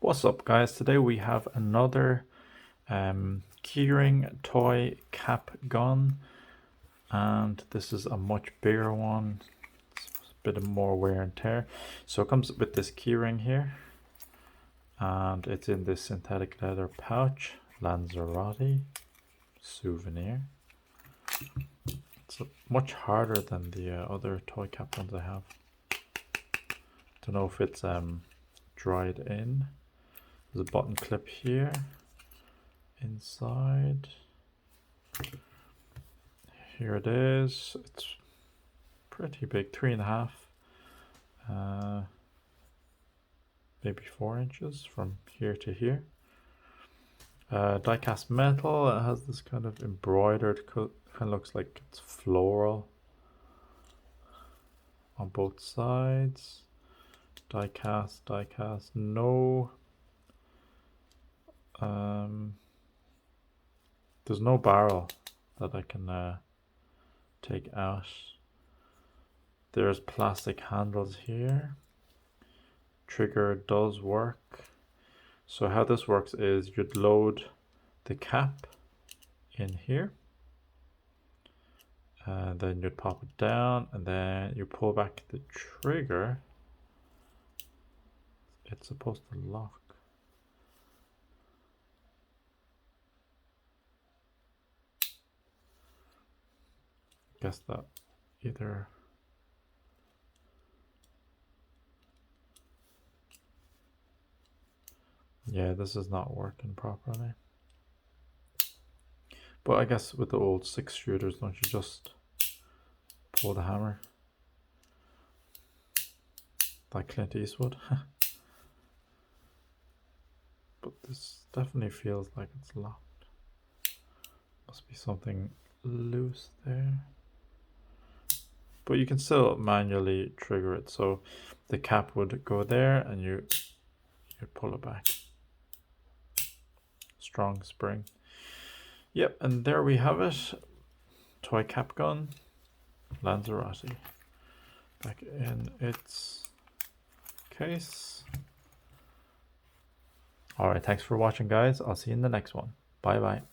What's up, guys? Today we have another Keyring toy cap gun, and this is a much bigger one. It's a bit more wear and tear. So it comes with this keyring here, and it's in this synthetic leather pouch, Lanzarote souvenir. It's much harder than the other toy cap ones I have. Don't know if it's dried in. There's a button clip here inside. Here it is. It's pretty big, 3.5, maybe 4 inches from here to here. Die cast metal. It has this kind of embroidered, kind of looks like it's floral on both sides. Die cast, no. There's no barrel that I can take out. There's plastic handles here. Trigger does work. So how this works is you'd load the cap in here, and then you'd pop it down, and then you pull back the trigger. It's supposed to lock. Guess that either this is not working properly. But I guess with the old 6 shooters, don't you just pull the hammer like Clint Eastwood? But this definitely feels like it's locked. Must be something loose there. But you can still manually trigger it. So the cap would go there and you pull it back. Strong spring. Yep, and there we have it. Toy cap gun, Lanzarote. Back in its case. Alright, thanks for watching, guys. I'll see you in the next one. Bye bye.